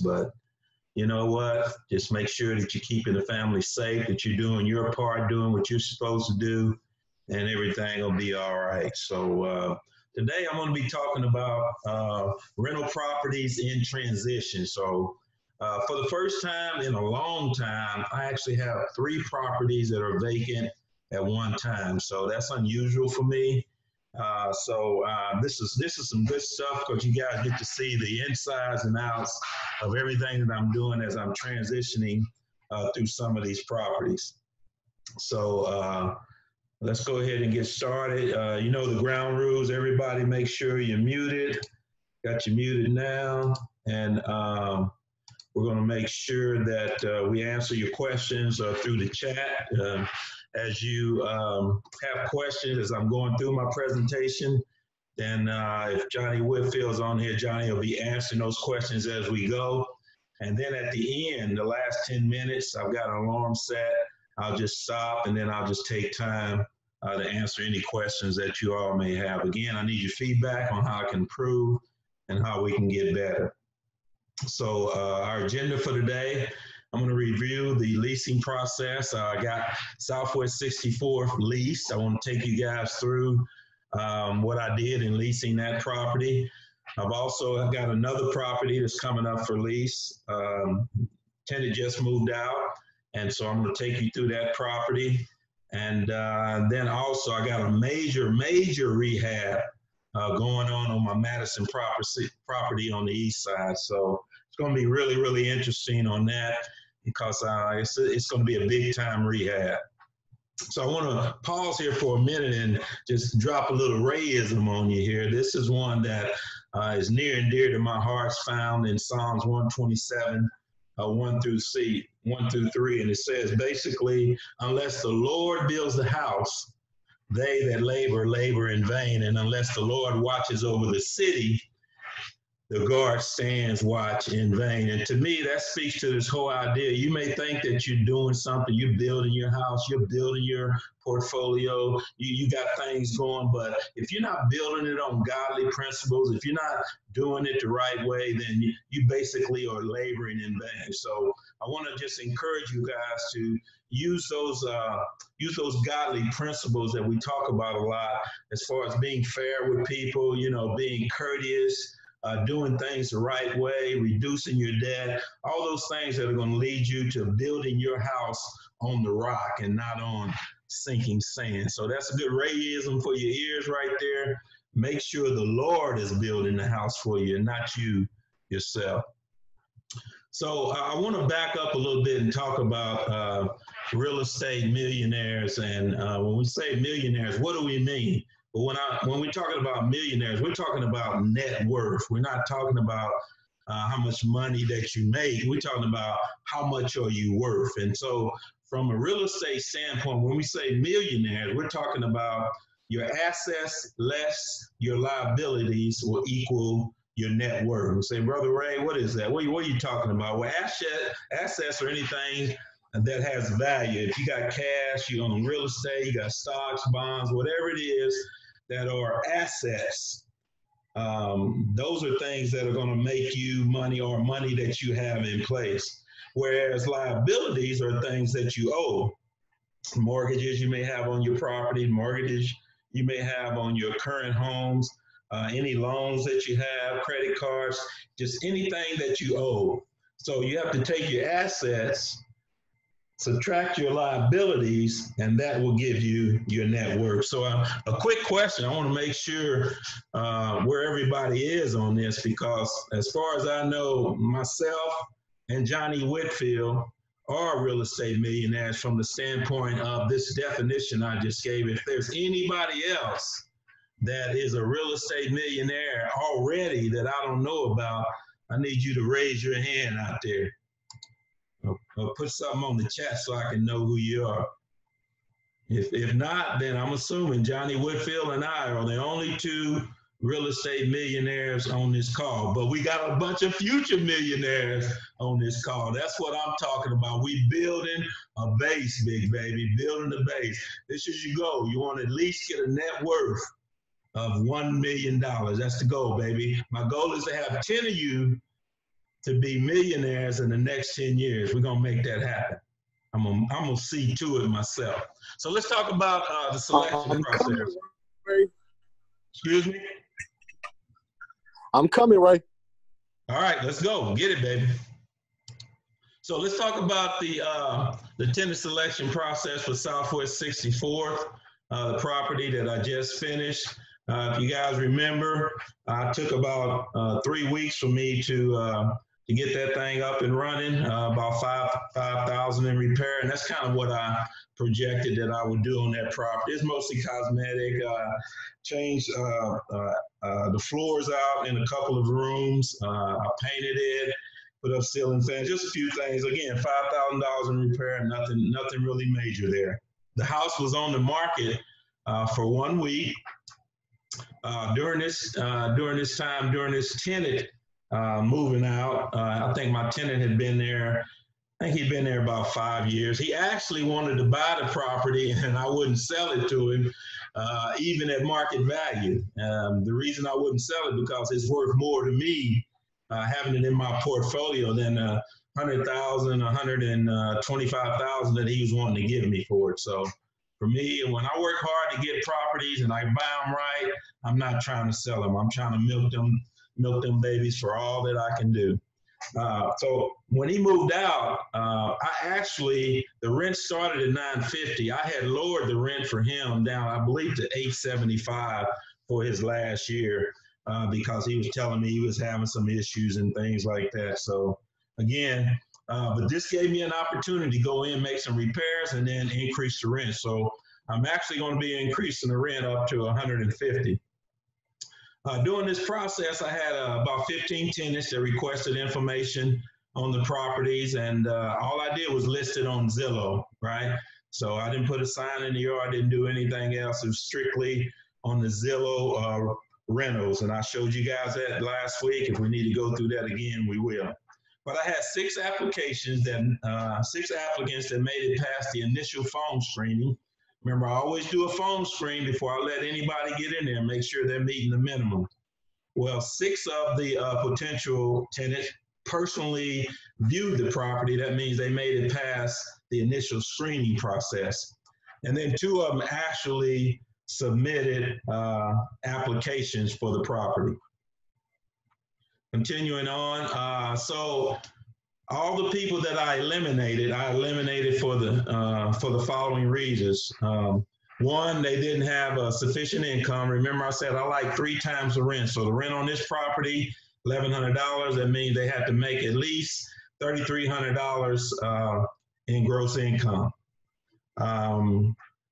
but you know what? Just make sure that you're keeping the family safe, that you're doing your part, doing what you're supposed to do, and everything will be all right. So today I'm going to be talking about rental properties in transition. So for the first time in a long time, I actually have 3 properties that are vacant at one time. So that's unusual for me. This is some good stuff because you guys get to see the insides and outs of everything that I'm doing as I'm transitioning through some of these properties. So let's go ahead and get started. You know the ground rules. Everybody make sure you're muted. Got you muted now. And we're going to make sure that we answer your questions through the chat. As you have questions as I'm going through my presentation, then if Johnny Whitfield's on here, Johnny will be answering those questions as we go. And then at the end, the last 10 minutes, I've got an alarm set. I'll just stop and then I'll just take time to answer any questions that you all may have. Again, I need your feedback on how I can improve and how we can get better. So our agenda for today, I'm going to review the leasing process. I got Southwest 64th leased. I want to take you guys through what I did in leasing that property. I've also got another property that's coming up for lease. Tenant just moved out, and so I'm going to take you through that property. And then also I got a major rehab going on my Madison property on the east side. So it's going to be really interesting on that because it's going to be a big time rehab. So I want to pause here for a minute and just drop a little Rayism on you here. This is one that is near and dear to my heart. It's found in Psalms 127, 1 through 3. And it says basically, unless the Lord builds the house, they that labor in vain. And unless the Lord watches over the city, the guard stands watch in vain. And to me, that speaks to this whole idea. You may think that you're doing something, you're building your house, you're building your portfolio, you got things going, but if you're not building it on godly principles, if you're not doing it the right way, then you basically are laboring in vain. So I want to just encourage you guys to use those godly principles that we talk about a lot as far as being fair with people, you know, being courteous, doing things the right way, reducing your debt, all those things that are going to lead you to building your house on the rock and not on sinking sand. So that's a good Rayism for your ears right there. Make sure the Lord is building the house for you and not you yourself. So I want to back up a little bit and talk about real estate millionaires. And when we say millionaires, what do we mean? But when we're talking about millionaires, we're talking about net worth. We're not talking about how much money that you make. We're talking about how much are you worth. And so from a real estate standpoint, when we say millionaires, we're talking about your assets less your liabilities will equal your net worth. We say, Brother Ray, what is that? What are you talking about? Well, assets are anything that has value. If you got cash, you own real estate, you got stocks, bonds, whatever it is that are assets, those are things that are going to make you money or money that you have in place. Whereas liabilities are things that you owe. Mortgages you may have on your property, mortgages you may have on your current homes, any loans that you have, credit cards, just anything that you owe. So you have to take your assets, subtract your liabilities, and that will give you your net worth. So a quick question, I want to make sure where everybody is on this, because as far as I know, myself and Johnny Whitfield are real estate millionaires from the standpoint of this definition I just gave. If there's anybody else that is a real estate millionaire already that I don't know about, I need you to raise your hand out there. Or put something on the chat so I can know who you are. If not, then I'm assuming Johnny Whitfield and I are the only 2 real estate millionaires on this call. But we got a bunch of future millionaires on this call. That's what I'm talking about. We building a base, big baby, building the base. This is your goal. You want to at least get a net worth of $1 million. That's the goal, baby. My goal is to have 10 of you to be millionaires in the next 10 years. We're going to make that happen. I'm gonna see to it myself. So let's talk about the selection process. Coming, Ray. Excuse me? I'm coming, Ray. All right, let's go. Get it, baby. So let's talk about the tenant selection process for Southwest 64th, the property that I just finished. If you guys remember, it took about 3 weeks for me to get that thing up and running, about 5,000 in repair, and that's kind of what I projected that I would do on that property. It's mostly cosmetic. Changed the floors out in a couple of rooms. I painted it, put up ceiling fans, just a few things. Again, $5,000 in repair, nothing really major there. The house was on the market for 1 week. During this tenant moving out, I think my tenant had been there. I think he'd been there about 5 years. He actually wanted to buy the property, and I wouldn't sell it to him, even at market value. The reason I wouldn't sell it because it's worth more to me having it in my portfolio than $100,000, $125,000 that he was wanting to give me for it. So for me, when I work hard to get properties and I buy them right, I'm not trying to sell them. I'm trying to milk them babies for all that I can do. So when he moved out, the rent started at $950. I had lowered the rent for him down, I believe, to $875 for his last year because he was telling me he was having some issues and things like that. So again, but this gave me an opportunity to go in, make some repairs, and then increase the rent. So I'm actually going to be increasing the rent up to $150. During this process, I had about 15 tenants that requested information on the properties, and all I did was list it on Zillow, right? So I didn't put a sign in the yard, I didn't do anything else. It was strictly on the Zillow rentals, and I showed you guys that last week. If we need to go through that again, we will. But I had 6 applicants that made it past the initial phone screening. Remember, I always do a phone screen before I let anybody get in there and make sure they're meeting the minimum. Well, 6 of the potential tenants personally viewed the property. That means they made it past the initial screening process. And then 2 of them actually submitted applications for the property. Continuing on, so all the people that I eliminated for the following reasons. 1, they didn't have sufficient income. Remember, I said I like 3 times the rent. So the rent on this property, $1,100. That means they have to make at least $3,300 in gross income.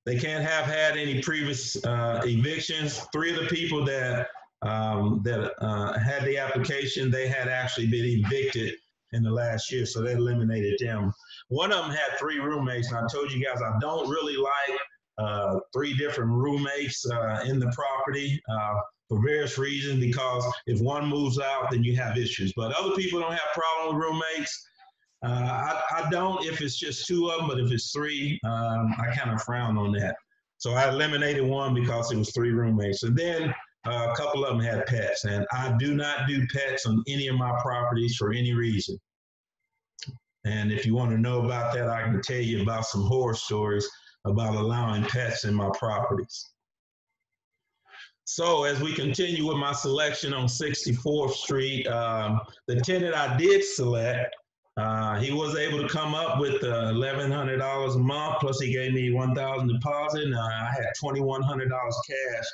They can't have had any previous evictions. 3 of the people that had the application, they had actually been evicted in the last year, so that eliminated them. 1 of them had 3 roommates, and I told you guys I don't really like 3 different roommates in the property for various reasons, because if 1 moves out, then you have issues. But other people don't have problem with roommates. I don't if it's just 2 of them, but if it's 3, I kind of frown on that. So I eliminated 1 because it was 3 roommates. And then a couple of them had pets, and I do not do pets on any of my properties for any reason. And if you want to know about that, I can tell you about some horror stories about allowing pets in my properties. So as we continue with my selection on 64th Street, the tenant I did select, he was able to come up with $1,100 a month, plus he gave me $1,000 deposit, and I had $2,100 cash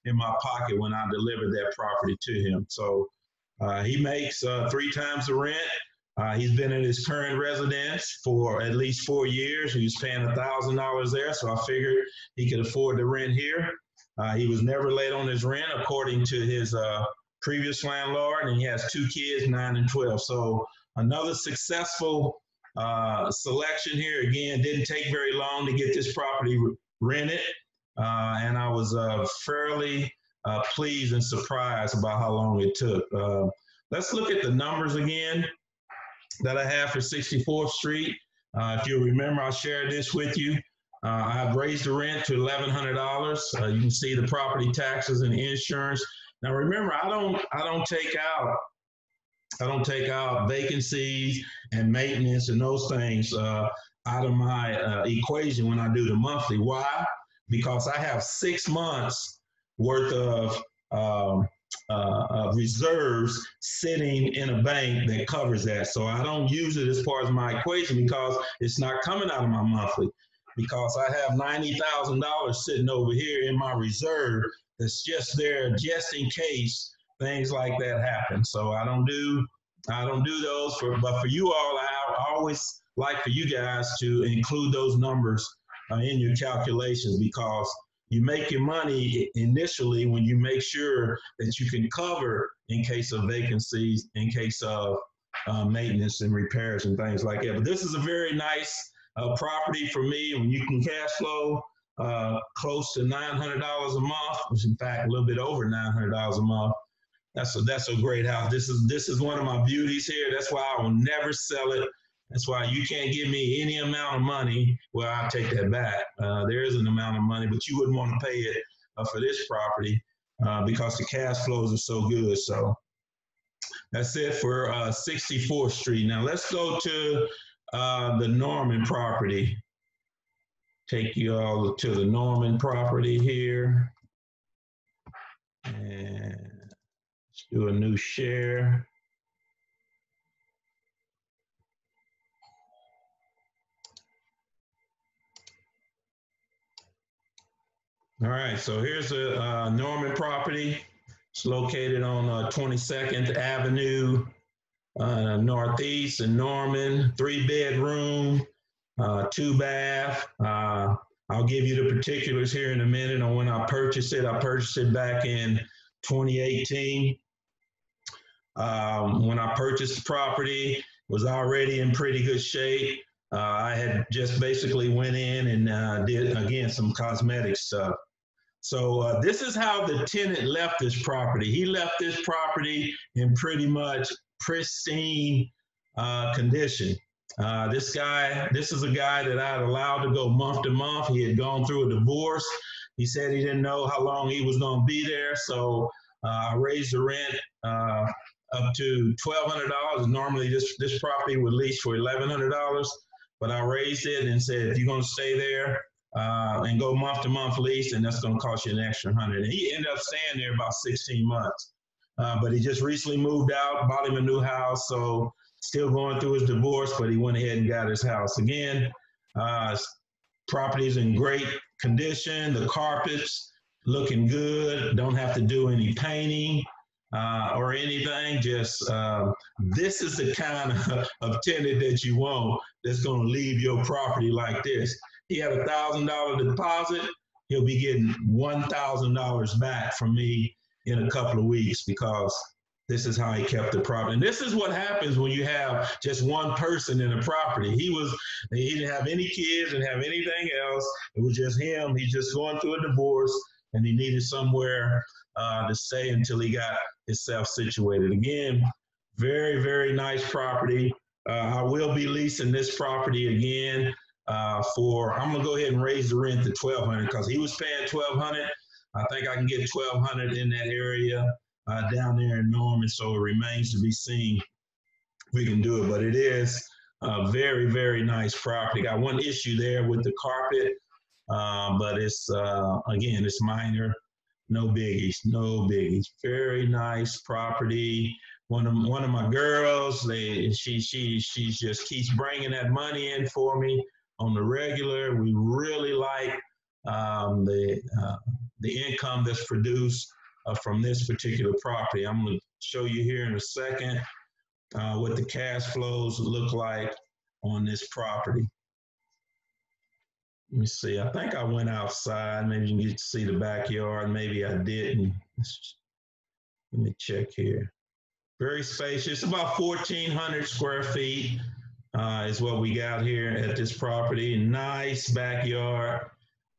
in my pocket when I delivered that property to him. So he makes 3 times the rent. He's been in his current residence for at least 4 years. He was paying $1,000 there, so I figured he could afford the rent here. He was never late on his rent, according to his previous landlord, and he has 2 kids, 9 and 12. So another successful selection here. Again, didn't take very long to get this property rented, and I was fairly pleased and surprised about how long it took. Let's look at the numbers again that I have for 64th Street. If you remember, I shared this with you. I've raised the rent to $1,100. You can see the property taxes and insurance. Now remember, I don't take out I don't take out vacancies and maintenance and those things out of my equation when I do the monthly. Why? Because I have 6 months worth of reserves sitting in a bank that covers that. So I don't use it as part of my equation because it's not coming out of my monthly. Because I have $90,000 sitting over here in my reserve that's just there just in case things like that happen. So I don't do those but for you all, I always like for you guys to include those numbers in your calculations because you make your money initially when you make sure that you can cover in case of vacancies, in case of maintenance and repairs and things like that. But this is a very nice property for me when you can cash flow close to $900 a month, which in fact a little bit over $900 a month. That's a great house. This is one of my beauties here. That's why I will never sell it. That's why you can't give me any amount of money. Well, I'll take that back. There is an amount of money, but you wouldn't want to pay it for this property because the cash flows are so good. So that's it for 64th Street. Now let's go to the Norman property. Take you all to the Norman property here. And let's do a new share. All right, so here's a Norman property. It's located on 22nd Avenue, Northeast in Norman, 3-bedroom, 2-bath. I'll give you the particulars here in a minute on when I purchased it. I purchased it back in 2018. When I purchased the property, it was already in pretty good shape. I had just basically went in and did, again, some cosmetic stuff. So this is how the tenant left this property. He left this property in pretty much pristine condition. This is a guy that I had allowed to go month to month. He had gone through a divorce. He said he didn't know how long he was going to be there. So I raised the rent up to $1,200. Normally this property would lease for $1,100, but I raised it and said, if you're going to stay there, and go month to month lease, and that's going to cost you an extra 100. And he ended up staying there about 16 months. But he just recently moved out, bought him a new house, so still going through his divorce, but he went ahead and got his house. Again, property's in great condition. The carpets looking good. Don't have to do any painting or anything. Just this is the kind of tenant that you want that's going to leave your property like this. He had a $1,000 deposit. He'll be getting $1,000 back from me in a couple of weeks because this is how he kept the property. And this is what happens when you have just one person in a property. He didn't have any kids, didn't have anything else. It was just him. He's just going through a divorce and he needed somewhere to stay until he got himself situated. Again, very, very nice property. I will be leasing this property again. I'm gonna go ahead and raise the rent to $1,200 because he was paying $1,200. I think I can get $1,200 in that area down there in Norman. So it remains to be seen if we can do it. But it is a very, very nice property. Got one issue there with the carpet, but it's again, it's minor. No biggies, no biggies. Very nice property. One of my girls, she just keeps bringing that money in for me on the regular. We really like the income that's produced from this particular property. I'm going to show you here in a second what the cash flows look like on this property. Let me see. I think I went outside. Maybe you can get to see the backyard. Maybe I didn't. Let me check here. Very spacious. About 1,400 square feet. Is what we got here at this property. Nice backyard.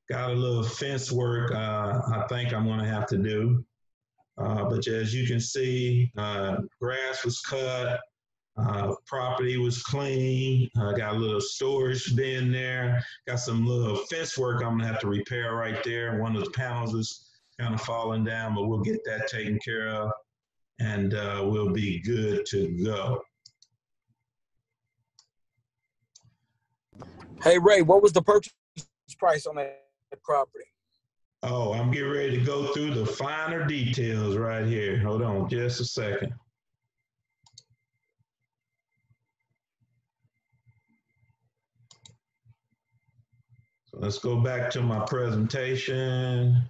Got a little fence work I think I'm going to have to do. But as you can see, grass was cut. Property was clean. Got a little storage bin there. Got some little fence work I'm going to have to repair right there. One of the panels is kind of falling down, but we'll get that taken care of. and we'll be good to go. Hey, Ray, what was the purchase price on that property? Oh, I'm getting ready to go through the finer details right here. Hold on just a second. So let's go back to my presentation.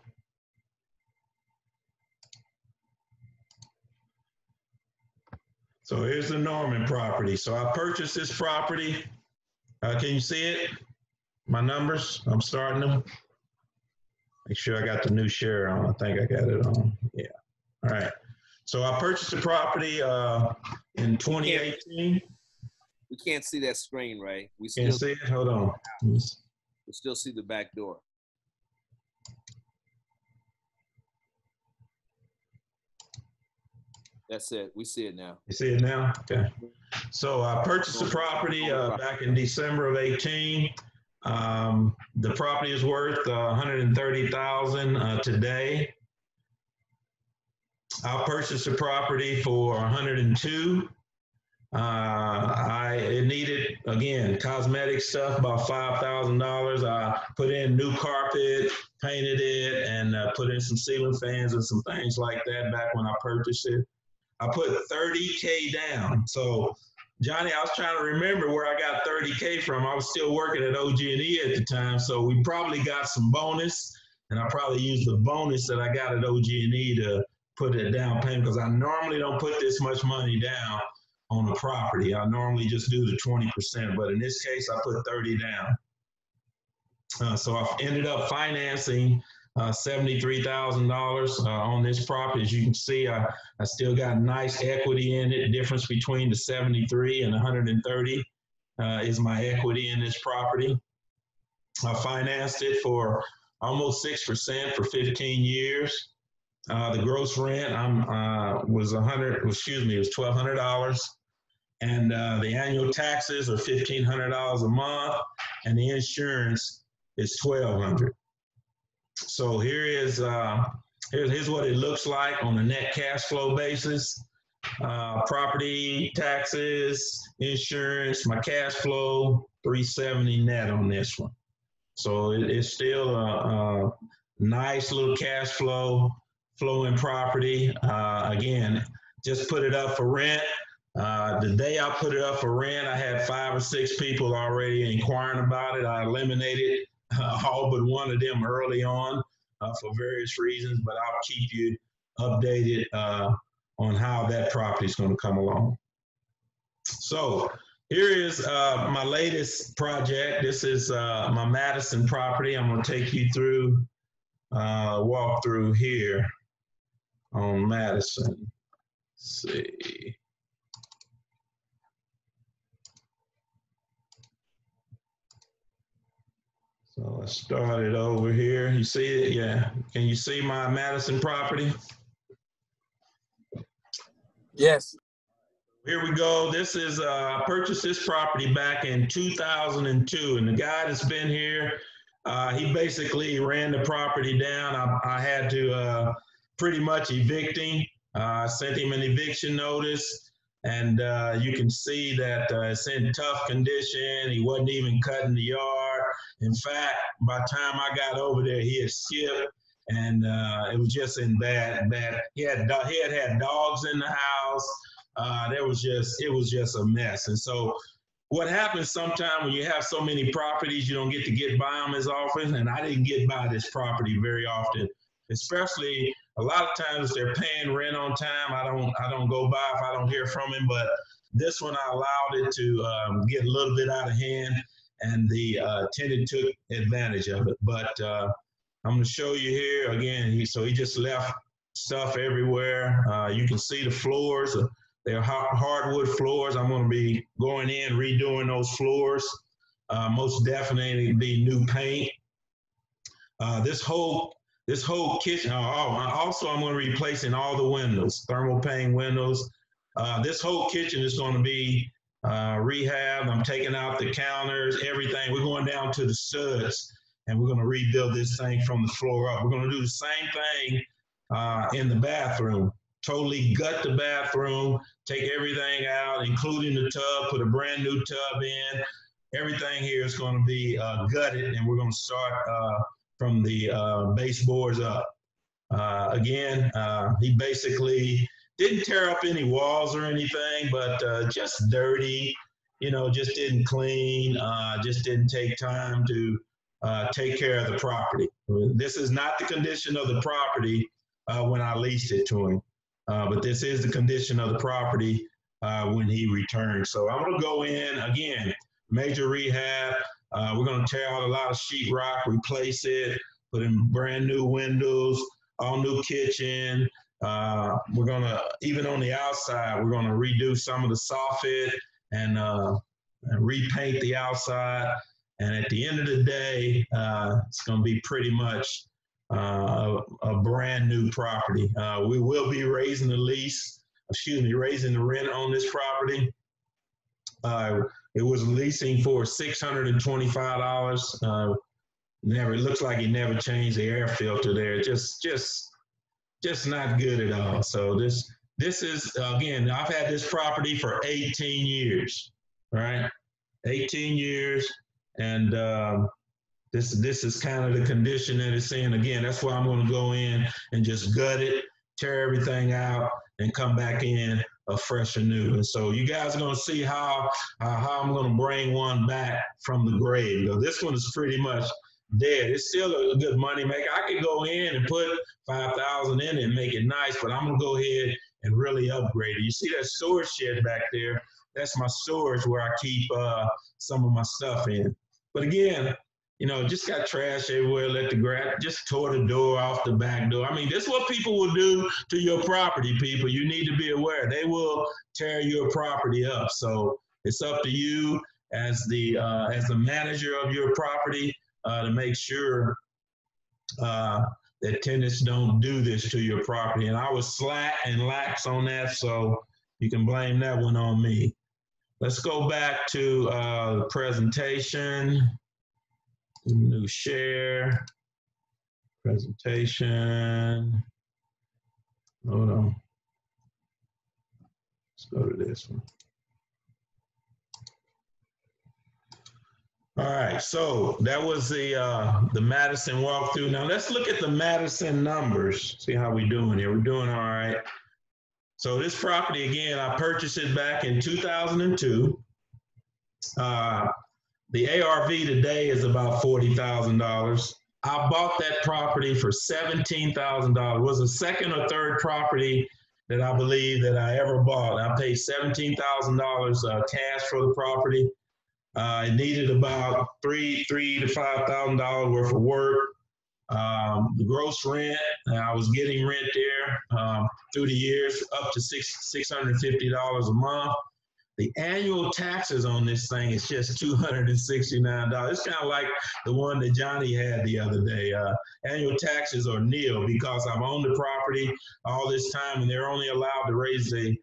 So here's the Norman property. So I purchased this property. Can you see it? My numbers, I'm starting them. Make sure I got the new share on. I think I got it on. Yeah. All right. So I purchased the property in 2018. We can't see that screen, Ray. We Can't see it? Hold on. We still see the back door. That's it. We see it now. You see it now? Okay. So I purchased the property back in December of 18. The property is worth $130,000 today. I purchased the property for 102. It needed, again, cosmetic stuff, about $5,000. I put in new carpet, painted it, and put in some ceiling fans and some things like that back when I purchased it. I put $30K down. So, Johnny, I was trying to remember where I got $30K from. I was still working at OG&E at the time, so we probably got some bonus, and I probably used the bonus that I got at OG&E to put a down payment, because I normally don't put this much money down on a property. I normally just do the 20%, but in this case, I put 30 down. So I ended up financing $73,000 on this property. As you can see, I still got nice equity in it. The difference between the 73 and 130 is my equity in this property. I financed it for almost 6% for 15 years. The gross rent was $1,200, and the annual taxes are $1,500 a month, and the insurance is $1,200. So here's what it looks like on a net cash flow basis. Property taxes, insurance, my cash flow, $370 net on this one. So it's still a nice little cash flowing property. Again, just put it up for rent. The day I put it up for rent, I had 5 or 6 people already inquiring about it. I eliminated all but one of them early on for various reasons, but I'll keep you updated on how that property is going to come along. So here is my latest project. This is my Madison property. I'm going to take you through, walk through here on Madison. Let's see. So I started over here. You see it? Yeah. Can you see my Madison property? Yes. Here we go. This is, I purchased this property back in 2002, and the guy that's been here, he basically ran the property down. I had to pretty much evict him. I sent him an eviction notice, and you can see that it's in tough condition. He wasn't even cutting the yard. In fact, by the time I got over there, he had skipped, and it was just in bad. He had dogs in the house. It was just a mess. And so what happens sometimes when you have so many properties, you don't get to get by them as often. And I didn't get by this property very often, especially a lot of times if they're paying rent on time. I don't go by if I don't hear from him. But this one, I allowed it to get a little bit out of hand, and the tenant took advantage of it. But I'm going to show you here again. He just left stuff everywhere. You can see the floors. They're hardwood floors. I'm going to be going in, redoing those floors. Most definitely be new paint. This whole kitchen. Also, I'm going to be replacing all the windows, thermal pane windows. This whole kitchen is going to be rehab. I'm taking out the counters, everything. We're going down to the studs, and we're going to rebuild this thing from the floor up. We're going to do the same thing in the bathroom. totally gut the bathroom, take everything out, including the tub, put a brand new tub in. Everything here is going to be gutted, and we're going to start from the baseboards up. Again, he basically didn't tear up any walls or anything, but just dirty, just didn't clean, just didn't take time to take care of the property. This is not the condition of the property when I leased it to him, but this is the condition of the property when he returned. So I'm going to go in, again, major rehab. We're going to tear out a lot of sheetrock, replace it, put in brand new windows, all new kitchen. We're going to, even on the outside, we're going to redo some of the soffit and repaint the outside. And at the end of the day, it's going to be pretty much a brand new property. We will be raising the raising the rent on this property. It was leasing for $625. It looks like he never changed the air filter there. Just not good at all. So this is, again, I've had this property for 18 years, right? 18 years. And this is kind of the condition that it's in. Again, that's why I'm going to go in and just gut it, tear everything out, and come back in fresh and new. And so you guys are going to see how I'm going to bring one back from the grave. This one is pretty much dead. It's still a good money maker. I could go in and put $5,000 in it and make it nice, but I'm going to go ahead and really upgrade it. You see that storage shed back there? That's my storage where I keep some of my stuff in. But again, just got trash everywhere, just tore the door off the back door. I mean, this is what people will do to your property, people. You need to be aware. They will tear your property up. So it's up to you as the manager of your property to make sure that tenants don't do this to your property. And I was slack and lax on that, so you can blame that one on me. Let's go back to the presentation. New share, presentation. Hold on. Let's go to this one. All right, so that was the Madison walkthrough. Now let's look at the Madison numbers. See how we're doing here. We're doing all right. So this property, again, I purchased it back in 2002. The ARV today is about $40,000. I bought that property for $17,000. It was the second or third property that I believe that I ever bought. I paid $17,000 cash for the property. It needed about $3,000 to $5,000 worth of work. The gross rent, I was getting rent there through the years up to $650 a month. The annual taxes on this thing is just $269. It's kind of like the one that Johnny had the other day. Annual taxes are nil because I've owned the property all this time, and they're only allowed to raise the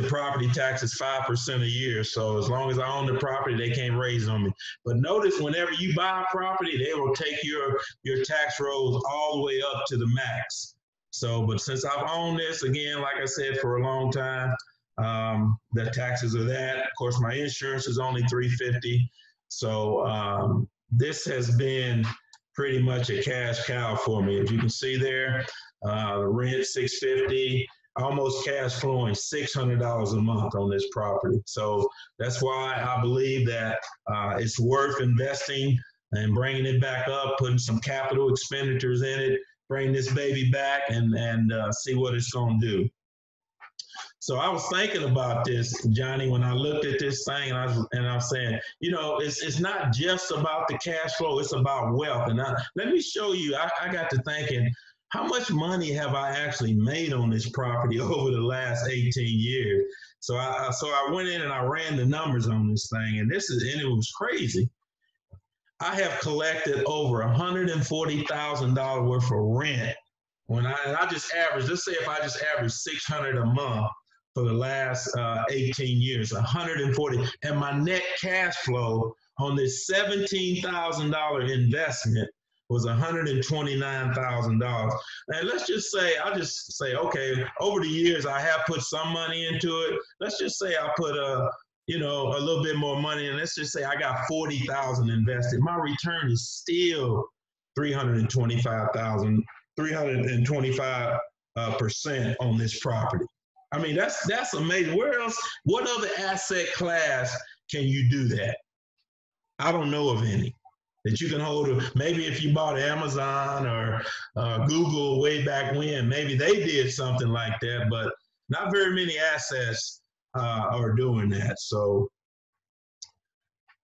property taxes 5% a year. So as long as I own the property, they can't raise on me. But notice whenever you buy a property, they will take your tax rolls all the way up to the max. So, but since I've owned this, again, like I said, for a long time, the taxes are that. Of course, my insurance is only $350. So this has been pretty much a cash cow for me. As you can see there, the rent $650, almost cash flowing $600 a month on this property. So that's why I believe that it's worth investing and bringing it back up, putting some capital expenditures in it, bring this baby back and see what it's going to do. So I was thinking about this, Johnny, when I looked at this thing, and I was saying, it's not just about the cash flow; it's about wealth. And let me show you. I got to thinking, how much money have I actually made on this property over the last 18 years? So I went in and I ran the numbers on this thing, and it was crazy. I have collected over $140,000 worth of rent. And I just average. Let's say if I just average $600 a month for the last 18 years, 140, and my net cash flow on this $17,000 investment was $129,000. And let's just say, I'll just say, okay, over the years, I have put some money into it. Let's just say I put a little bit more money, and let's just say I got 40,000 invested. My return is still 325% on this property. I mean, that's amazing. Where else, what other asset class can you do that? I don't know of any that you can hold. Maybe if you bought Amazon or Google way back when, maybe they did something like that, but not very many assets are doing that. So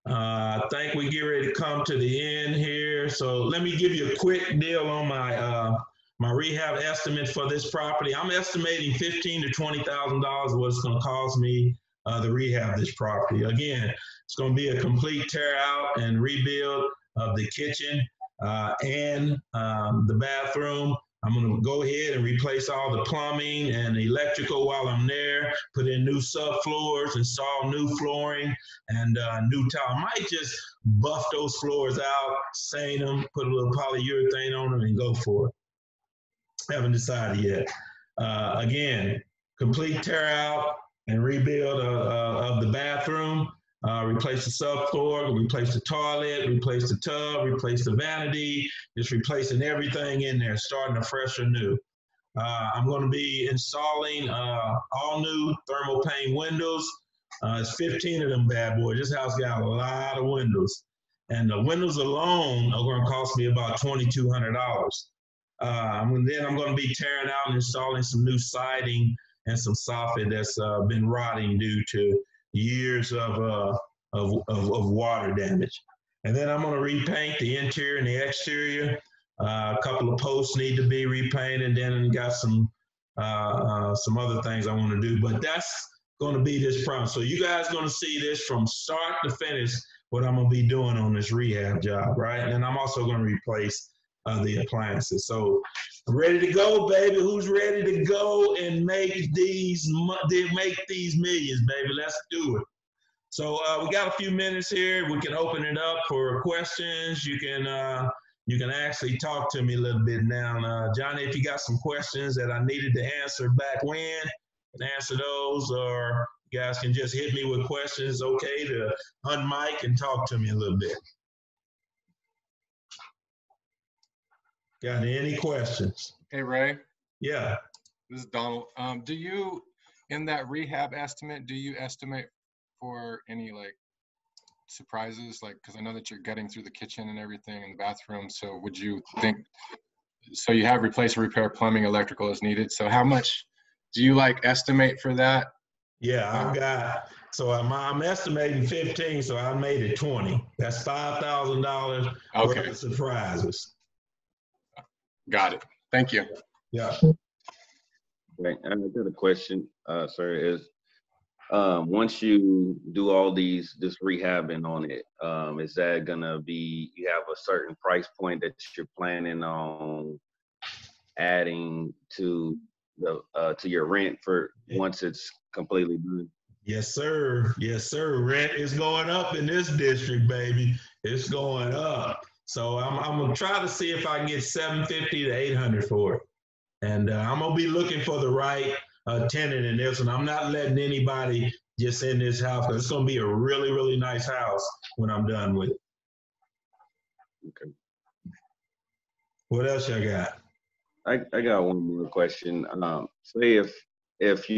I think we get ready to come to the end here. So let me give you a quick deal on my rehab estimate for this property. I'm estimating $15,000 to $20,000 what it's going to cost me to rehab this property. Again, it's going to be a complete tear out and rebuild of the kitchen and the bathroom. I'm going to go ahead and replace all the plumbing and electrical while I'm there, put in new subfloors, install new flooring and new tile. I might just buff those floors out, stain them, put a little polyurethane on them and go for it. Haven't decided yet. Again, complete tear out and rebuild of the bathroom. Replace the subfloor, replace the toilet, replace the tub, replace the vanity, just replacing everything in there, starting afresh or new. I'm going to be installing all new thermal pane windows. It's 15 of them bad boys. This house got a lot of windows. And the windows alone are going to cost me about $2,200. Then I'm going to be tearing out and installing some new siding and some soffit that's been rotting due to years of water damage. And then I'm going to repaint the interior and the exterior. A couple of posts need to be repainted. Then got some other things I want to do. But that's going to be this problem. So you guys going to see this from start to finish, what I'm going to be doing on this rehab job, right? And I'm also going to replace the appliances. So I'm ready to go, baby. Who's ready to go and make these millions, baby? Let's do it. So we got a few minutes here. We can open it up for questions. You can actually talk to me a little bit now. Johnny, if you got some questions that I needed to answer back when, and answer those, or you guys can just hit me with questions. Okay, to unmic and talk to me a little bit. Got any questions? Hey, Ray. Yeah. This is Donald. Do you, in that rehab estimate, do you estimate for any like surprises? Like, because I know that you're gutting through the kitchen and everything and the bathroom. So would you think, so you have replace and repair plumbing, electrical as needed. So how much do you like estimate for that? Yeah, I'm estimating 15, so I made it 20. That's $5,000 worth of surprises. Got it. Thank you. Yeah. Right. I got a question, sir, is once you do all this rehabbing on it, is that gonna be, you have a certain price point that you're planning on adding to your rent for once it's completely done? Yes, sir. Yes, sir. Rent is going up in this district, baby. It's going up. So I'm gonna try to see if I can get $750 to $800 for it, and I'm gonna be looking for the right tenant in this, and I'm not letting anybody just in this house because it's gonna be a really, really nice house when I'm done with it. Okay. What else you got? I got one more question. Say if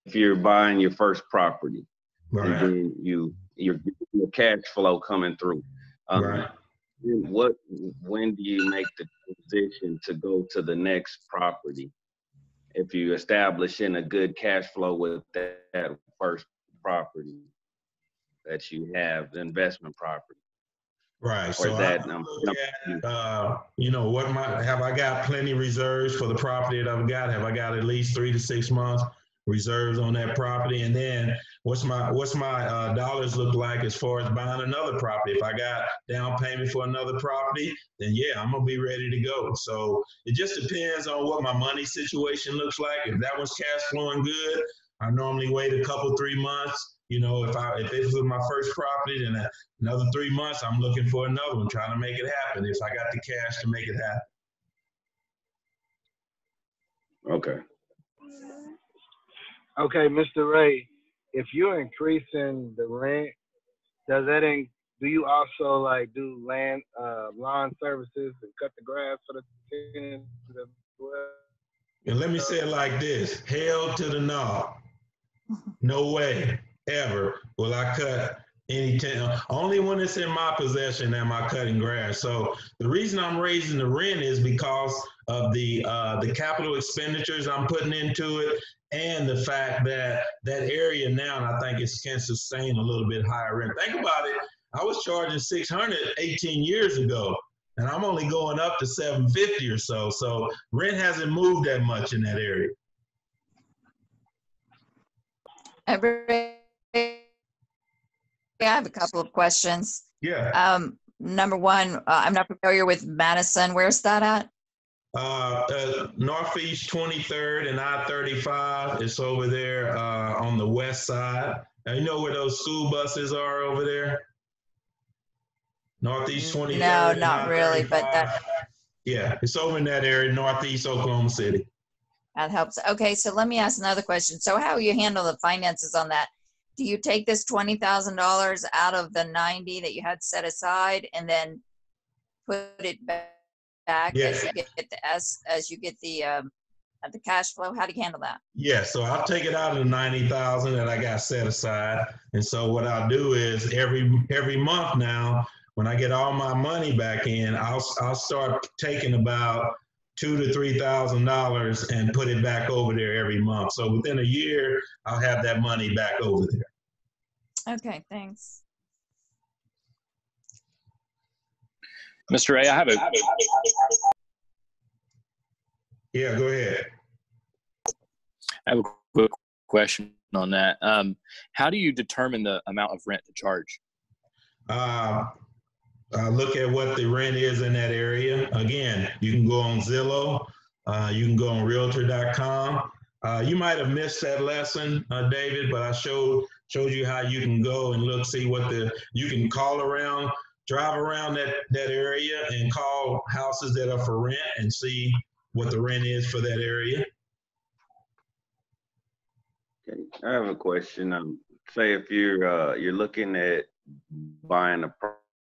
you're buying your first property, Right. and then your cash flow coming through. Right. When do you make the transition to go to the next property? If you establish in a good cash flow with that first property that you have, the investment property. Right. Or So that have I got plenty reserves for the property that I've got? Have I got at least 3 to 6 months reserves on that property? And then what's my dollars look like as far as buying another property? If I got down payment for another property, then yeah, I'm gonna be ready to go. So it just depends on what my money situation looks like. If that one's cash flowing good, I normally wait a couple, 3 months. You know, if this was my first property, then another 3 months, I'm looking for another one, trying to make it happen if I got the cash to make it happen. Okay. Okay, Mr. Ray, if you're increasing the rent, do you also like do lawn services and cut the grass for the tenants as well? And let me say it like this: hell to the no. No way, ever will I cut any tenant. Only when it's in my possession am I cutting grass. So the reason I'm raising the rent is because of the capital expenditures I'm putting into it, and the fact that that area now, and I think it can sustain a little bit higher rent. Think about it. I was charging 600 18 years ago, and I'm only going up to 750 or so. So rent hasn't moved that much in that area. I have a couple of questions. Yeah. Number one, I'm not familiar with Madison. Where's that at? Northeast 23rd and I-35. It's over there on the west side. Now, you know where those school buses are over there? Northeast 23rd. No, and not really, but I-35. Yeah, it's over in that area, Northeast Oklahoma City. that helps. Okay, so let me ask another question. So how you handle the finances on that? Do you take this $20,000 out of the 90 that you had set aside and then put it back Yeah. as you get the cash flow? How do you handle that? Yeah, so I'll take it out of the 90,000 that I got set aside. And so what I'll do is every month now, when I get all my money back in, I'll start taking about $2,000 to $3,000 and put it back over there every month. So within a year, I'll have that money back over there. Okay, thanks. Mr. Ray, I have a Yeah, go ahead. quick question on that. How do you determine the amount of rent to charge? Look at what the rent is in that area. Again, you can go on Zillow. You can go on Realtor.com. You might have missed that lesson, David, but I showed you how you can go and look, see what you can call around, drive around that area and call houses that are for rent and see what the rent is for that area. Okay. I have a question. Say if you're looking at buying a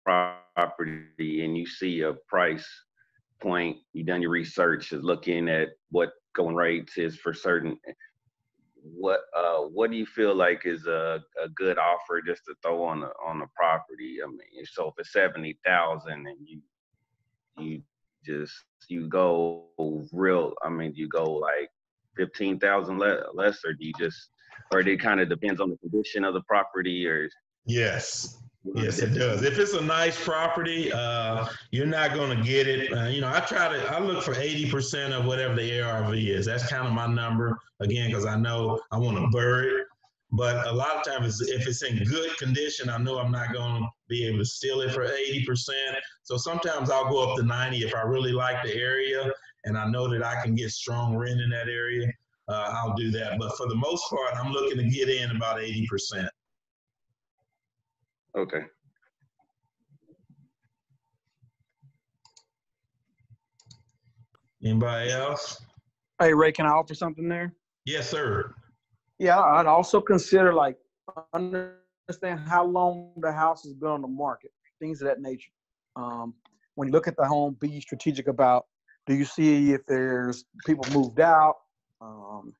property and you see a price point, you done your research, is looking at what going rates is for certain. What do you feel like is a good offer just to throw on the property? I mean, so if it's 70,000 and you go real, I mean, you go like 15,000 less, or or it kind of depends on the condition of the property, or? Yes. Yes, it does. If it's a nice property, you're not going to get it. I look for 80% of whatever the ARV is. That's kind of my number, again, because I know I want to bury it. But a lot of times, if it's in good condition, I know I'm not going to be able to steal it for 80%. So sometimes I'll go up to 90 if I really like the area and I know that I can get strong rent in that area. I'll do that. But for the most part, I'm looking to get in about 80%. Okay. Anybody else? Hey, Ray, can I offer something there? Yes, sir. Yeah, I'd also consider understand how long the house has been on the market, things of that nature. When you look at the home, be strategic about, do you see if there's people moved out,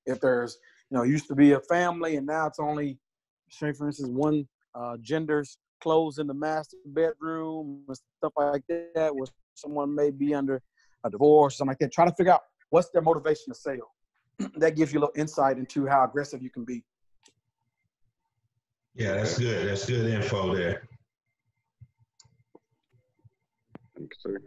if there's, used to be a family and now it's only, say for instance, one gender's clothes in the master bedroom and stuff like that, where someone may be under a divorce or something like that. Try to figure out what's their motivation to sell. That gives you a little insight into how aggressive you can be. Yeah, that's good. That's good info there. Thanks, sir.